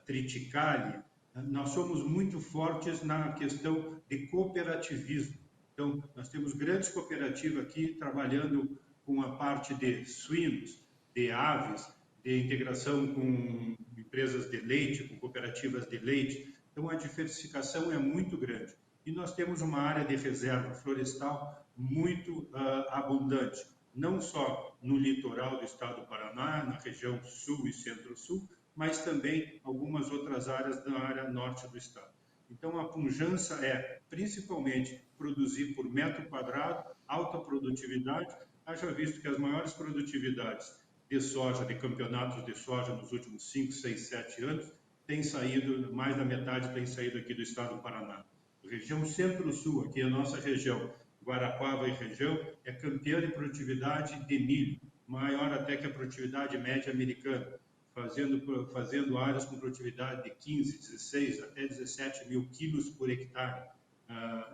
Speaker 3: triticale. Nós somos muito fortes na questão de cooperativismo. Então, nós temos grandes cooperativas aqui trabalhando com a parte de suínos, de aves, de integração com empresas de leite, com cooperativas de leite. Então, a diversificação é muito grande. E nós temos uma área de reserva florestal muito abundante, não só no litoral do estado do Paraná, na região sul e centro-sul, mas também algumas outras áreas da área norte do estado. Então, a pujança é, principalmente, produzir por metro quadrado, alta produtividade. Haja visto que as maiores produtividades de soja, de campeonatos de soja nos últimos 5, 6, 7 anos, têm saído, mais da metade tem saído aqui do estado do Paraná. A região centro-sul, aqui a nossa região, Guarapuava e região, é campeã de produtividade de milho, maior até que a produtividade média americana. fazendo áreas com produtividade de 15, 16, até 17 mil quilos por hectare.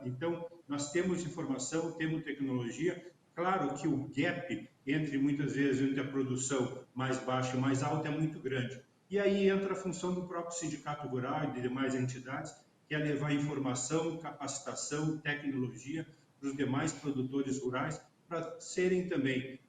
Speaker 3: Então, nós temos informação, temos tecnologia. Claro que o gap muitas vezes, entre a produção mais baixa e mais alta é muito grande. E aí entra a função do próprio sindicato rural e de demais entidades, que é levar informação, capacitação, tecnologia para os demais produtores rurais, para serem também,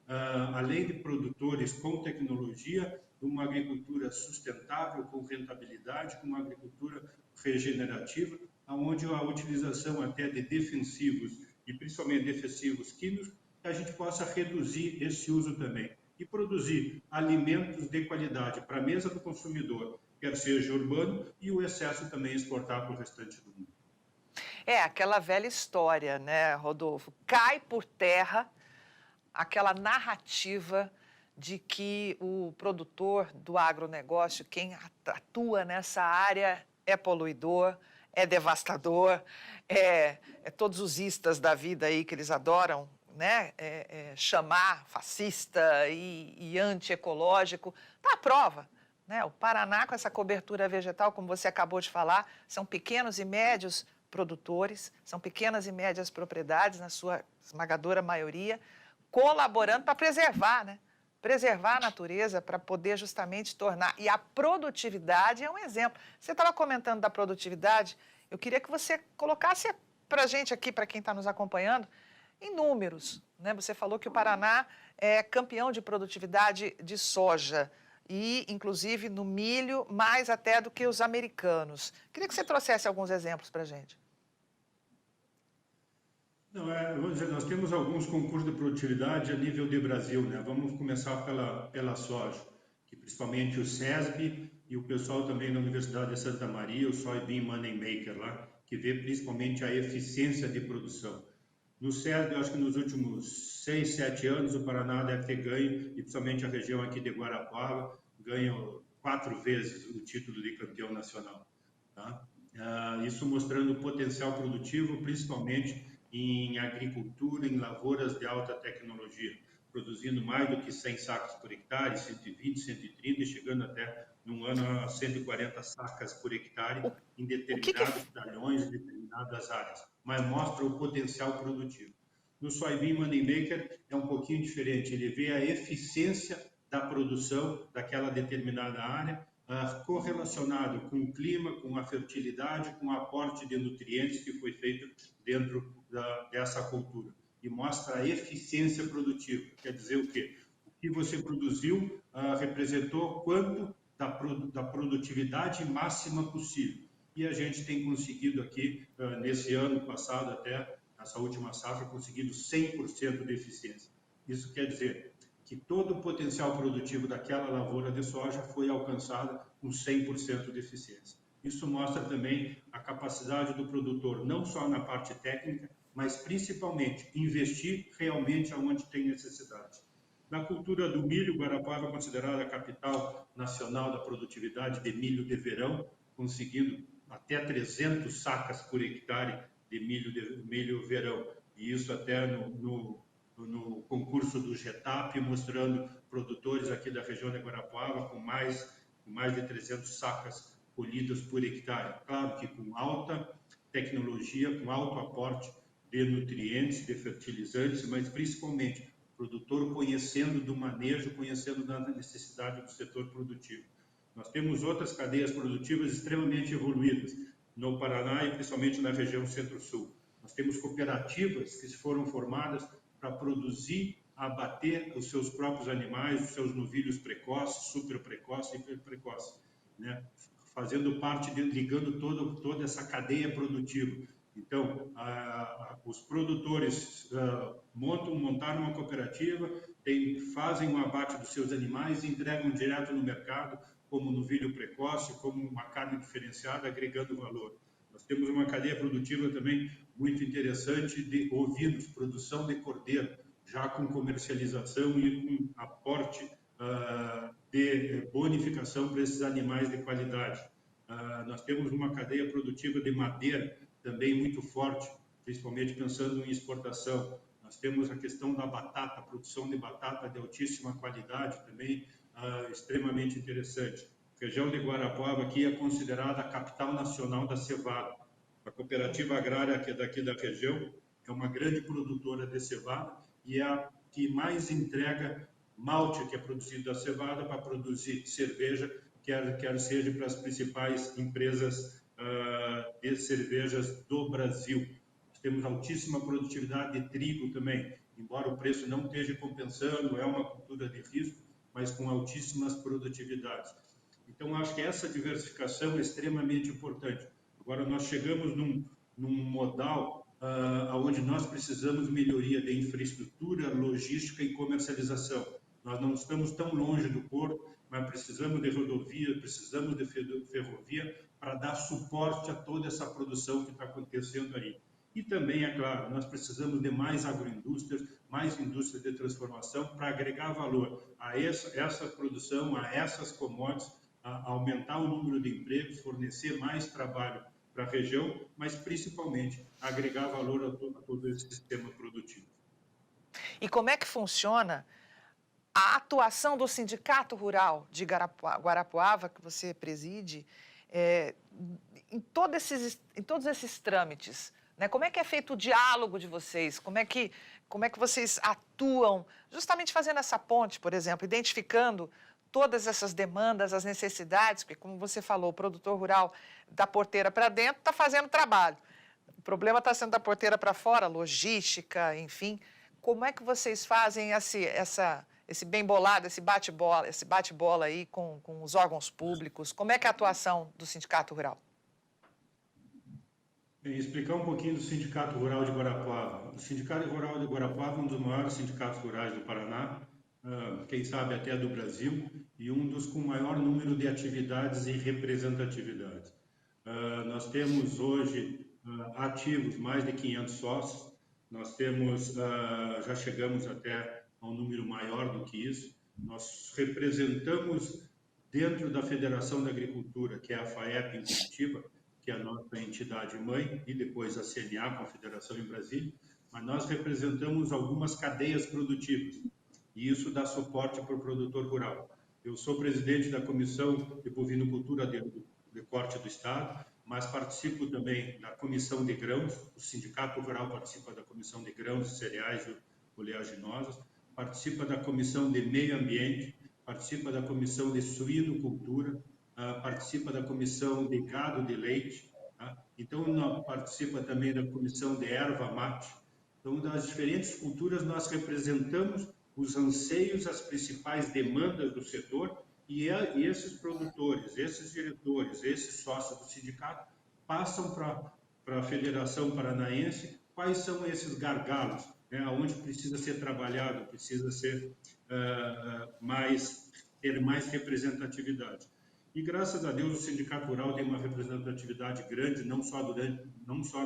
Speaker 3: além de produtores com tecnologia, uma agricultura sustentável, com rentabilidade, com uma agricultura regenerativa, onde a utilização até de defensivos, e principalmente defensivos químicos, que a gente possa reduzir esse uso também e produzir alimentos de qualidade para a mesa do consumidor, quer seja urbano, e o excesso também exportar para o restante do mundo.
Speaker 1: É aquela velha história, né, Rodolfo? Cai por terra aquela narrativa de que o produtor do agronegócio, quem atua nessa área, é poluidor, é devastador, é todos os istas da vida aí que eles adoram, né, chamar fascista e antiecológico. Tá à prova, né? O Paraná, com essa cobertura vegetal, como você acabou de falar, são pequenos e médios produtores, são pequenas e médias propriedades, na sua esmagadora maioria, colaborando para preservar, né? Preservar a natureza para poder justamente tornar. E a produtividade é um exemplo. Você estava comentando da produtividade, eu queria que você colocasse para a gente aqui, para quem está nos acompanhando, em números, né? Você falou que o Paraná é campeão de produtividade de soja e, inclusive, no milho, mais até do que os americanos. Queria que você trouxesse alguns exemplos para a gente.
Speaker 3: Não, vamos dizer, nós temos alguns concursos de produtividade a nível de Brasil, né? Vamos começar pela soja, que principalmente o SESB e o pessoal também da Universidade de Santa Maria, o Soybean Moneymaker lá, que vê principalmente a eficiência de produção. No SESB, eu acho que nos últimos 6, 7 anos, o Paraná deve ter ganho, e principalmente a região aqui de Guarapuava, ganhou 4 vezes o título de campeão nacional. Tá? Isso mostrando o potencial produtivo, principalmente em agricultura, em lavouras de alta tecnologia, produzindo mais do que 100 sacas por hectare, 120, 130, chegando até, num ano, a 140 sacas por hectare em determinados talhões, determinadas áreas, mas mostra o potencial produtivo. No Soybean Moneymaker é um pouquinho diferente, ele vê a eficiência da produção daquela determinada área, correlacionado com o clima, com a fertilidade, com o aporte de nutrientes que foi feito dentro dessa cultura. E mostra a eficiência produtiva. Quer dizer o quê? O que você produziu representou quanto da produtividade máxima possível. E a gente tem conseguido aqui, nesse ano passado até, nessa última safra, conseguido 100% de eficiência. Isso quer dizer que todo o potencial produtivo daquela lavoura de soja foi alcançado com 100% de eficiência. Isso mostra também a capacidade do produtor, não só na parte técnica, mas principalmente investir realmente onde tem necessidade. Na cultura do milho, Guarapuava é considerada a capital nacional da produtividade de milho de verão, conseguindo até 300 sacas por hectare de milho verão. E isso até no concurso do GETAP, mostrando produtores aqui da região de Guarapuava com mais de 300 sacas colhidas por hectare. Claro que com alta tecnologia, com alto aporte de nutrientes, de fertilizantes, mas principalmente o produtor conhecendo do manejo, conhecendo da necessidade do setor produtivo. Nós temos outras cadeias produtivas extremamente evoluídas no Paraná e principalmente na região Centro-Sul. Nós temos cooperativas que foram formadas para produzir, abater os seus próprios animais, os seus novilhos precoces, super precoces e hiper precoces, né? Fazendo parte, ligando toda essa cadeia produtiva. Então, os produtores montaram uma cooperativa, fazem um abate dos seus animais e entregam direto no mercado, como novilho precoce, como uma carne diferenciada, agregando valor. Nós temos uma cadeia produtiva também muito interessante de ovinos, produção de cordeiro, já com comercialização e com aporte de bonificação para esses animais de qualidade. Nós temos uma cadeia produtiva de madeira também muito forte, principalmente pensando em exportação. Nós temos a questão da batata, a produção de batata de altíssima qualidade também, extremamente interessante. A região de Guarapuava aqui é considerada a capital nacional da cevada. A cooperativa agrária que é daqui da região é uma grande produtora de cevada e é a que mais entrega malte que é produzido da cevada para produzir cerveja, quer seja para as principais empresas de cervejas do Brasil. Temos altíssima produtividade de trigo também, embora o preço não esteja compensando, é uma cultura de risco, mas com altíssimas produtividades. Então, acho que essa diversificação é extremamente importante. Agora, nós chegamos num modal onde nós precisamos de melhoria de infraestrutura, logística e comercialização. Nós não estamos tão longe do porto, mas precisamos de rodovia, precisamos de ferrovia para dar suporte a toda essa produção que está acontecendo aí. E também, é claro, nós precisamos de mais agroindústrias, mais indústrias de transformação para agregar valor a essa produção, a essas commodities, a aumentar o número de empregos, fornecer mais trabalho para a região, mas principalmente agregar valor a todo esse sistema produtivo.
Speaker 1: E como é que funciona a atuação do Sindicato Rural de Guarapuava, que você preside, em todos esses trâmites? Né? Como é que é feito o diálogo de vocês? Como é que vocês atuam, justamente fazendo essa ponte, por exemplo, identificando todas essas demandas, as necessidades, porque, como você falou, o produtor rural da porteira para dentro está fazendo trabalho. O problema está sendo da porteira para fora, logística, enfim. Como é que vocês fazem esse bem bolado, esse bate-bola aí com os órgãos públicos? Como é que é a atuação do Sindicato Rural?
Speaker 3: Bem, explicar um pouquinho do Sindicato Rural de Guarapuava. O Sindicato Rural de Guarapuava é um dos maiores sindicatos rurais do Paraná, quem sabe até do Brasil, e um dos com maior número de atividades e representatividades. Nós temos hoje ativos mais de 500 sócios, nós temos, já chegamos até a um número maior do que isso, nós representamos dentro da Federação da Agricultura, que é a FAEP em Curitiba, que é a nossa entidade mãe, e depois a CNA, Confederação em Brasília, mas nós representamos algumas cadeias produtivas, e isso dá suporte para o produtor rural. Eu sou presidente da Comissão de Bovinocultura de Corte do Estado, mas participo também da Comissão de Grãos, o Sindicato Rural participa da Comissão de Grãos, Cereais e Oleaginosas, participa da Comissão de Meio Ambiente, participa da Comissão de Suinocultura, participa da Comissão de Gado de Leite, então participa também da Comissão de Erva Mate. Então, das diferentes culturas, nós representamos os anseios, as principais demandas do setor, e esses produtores, esses diretores, esses sócios do sindicato passam para a Federação Paranaense quais são esses gargalos, né, onde precisa ser trabalhado, precisa ser ter mais representatividade. E, graças a Deus, o Sindicato Rural tem uma representatividade grande, não só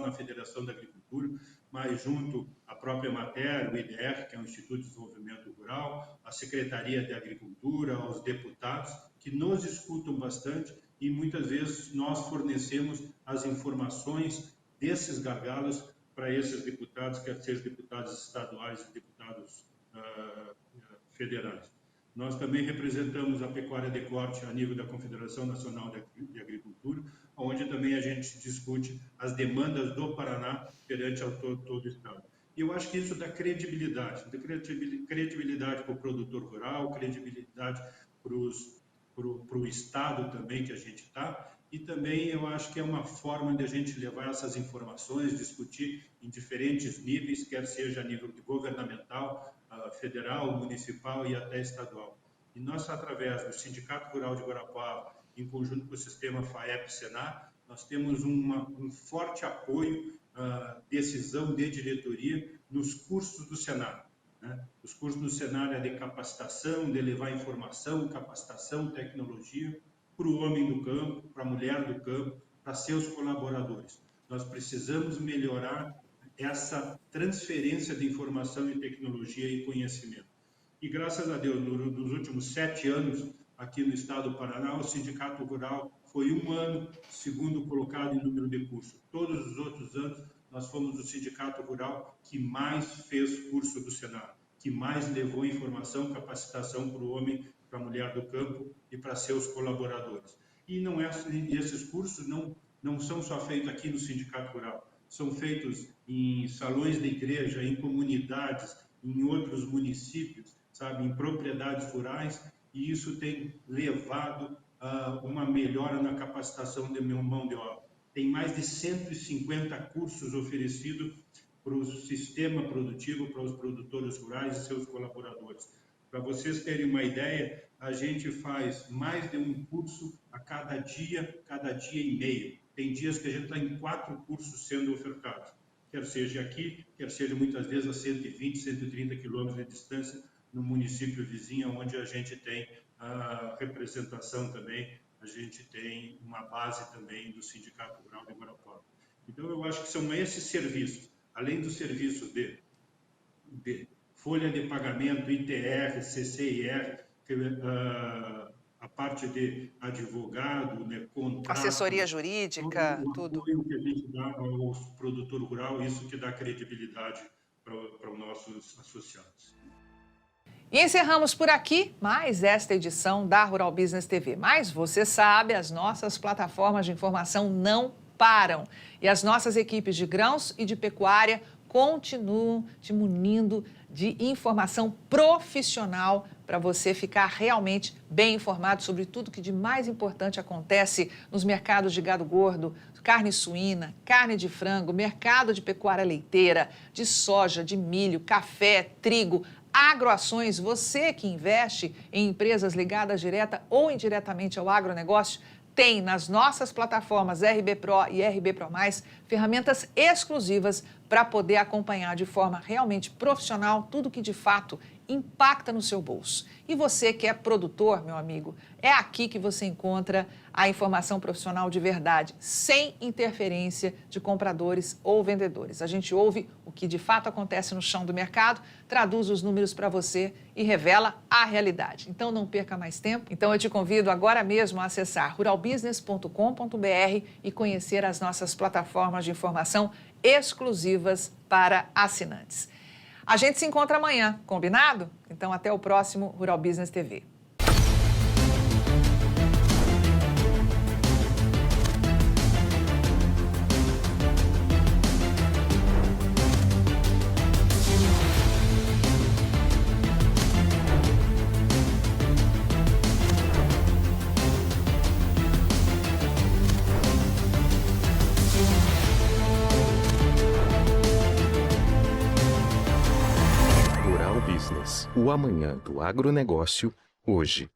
Speaker 3: na Federação da Agricultura, mas junto à própria Emater, o IDR, que é o Instituto de Desenvolvimento Rural, a Secretaria de Agricultura, aos deputados, que nos escutam bastante e, muitas vezes, nós fornecemos as informações desses gargalos para esses deputados, quer sejam deputados estaduais e deputados federais. Nós também representamos a pecuária de corte a nível da Confederação Nacional de Agricultura, onde também a gente discute as demandas do Paraná perante todo o Estado. E eu acho que isso dá credibilidade para o produtor rural, credibilidade para o Estado também que a gente está, e também eu acho que é uma forma de a gente levar essas informações, discutir em diferentes níveis, quer seja a nível governamental, federal, municipal e até estadual. E nós, através do Sindicato Rural de Guarapuava, em conjunto com o sistema FAEP-Senar, nós temos um forte apoio, decisão de diretoria nos cursos do Senar. Né? Os cursos do Senar é de capacitação, de levar informação, capacitação, tecnologia para o homem do campo, para a mulher do campo, para seus colaboradores. Nós precisamos melhorar essa transferência de informação e tecnologia e conhecimento. E, graças a Deus, nos últimos 7 anos, aqui no estado do Paraná, o Sindicato Rural foi um ano segundo colocado em número de cursos. Todos os outros anos, nós fomos o Sindicato Rural que mais fez curso do Senar, que mais levou informação, capacitação para o homem, para a mulher do campo e para seus colaboradores. E esses cursos não são só feitos aqui no Sindicato Rural, são feitos em salões de igreja, em comunidades, em outros municípios, sabe, em propriedades rurais, e isso tem levado a uma melhora na capacitação de mão de obra. Tem mais de 150 cursos oferecidos para o sistema produtivo, para os produtores rurais e seus colaboradores. Para vocês terem uma ideia, a gente faz mais de um curso a cada dia e meio. Tem dias que a gente está em 4 cursos sendo ofertados, quer seja aqui, quer seja muitas vezes a 120, 130 quilômetros de distância, no município vizinho, onde a gente tem a representação também, a gente tem uma base também do Sindicato Rural de Guarapuava. Então, eu acho que são esses serviços, além do serviço de folha de pagamento, ITR, CCIR, a parte de advogado, né, contrato,
Speaker 1: assessoria jurídica, tudo.
Speaker 3: O apoio que a gente dá ao produtor rural, isso que dá credibilidade para os nossos associados.
Speaker 1: E encerramos por aqui mais esta edição da Rural Business TV. Mas você sabe, as nossas plataformas de informação não param. E as nossas equipes de grãos e de pecuária continuam te munindo de informação profissional para você ficar realmente bem informado sobre tudo que de mais importante acontece nos mercados de gado gordo, carne suína, carne de frango, mercado de pecuária leiteira, de soja, de milho, café, trigo, agroações. Você que investe em empresas ligadas direta ou indiretamente ao agronegócio, tem nas nossas plataformas RB Pro e RB Pro+, ferramentas exclusivas para poder acompanhar de forma realmente profissional tudo que de fato impacta no seu bolso. E você que é produtor, meu amigo, é aqui que você encontra a informação profissional de verdade, sem interferência de compradores ou vendedores. A gente ouve o que de fato acontece no chão do mercado, traduz os números para você e revela a realidade. Então não perca mais tempo. Então eu te convido agora mesmo a acessar ruralbusiness.com.br e conhecer as nossas plataformas de informação exclusivas para assinantes. A gente se encontra amanhã, combinado? Então até o próximo Rural Business TV.
Speaker 5: O amanhã do agronegócio, hoje.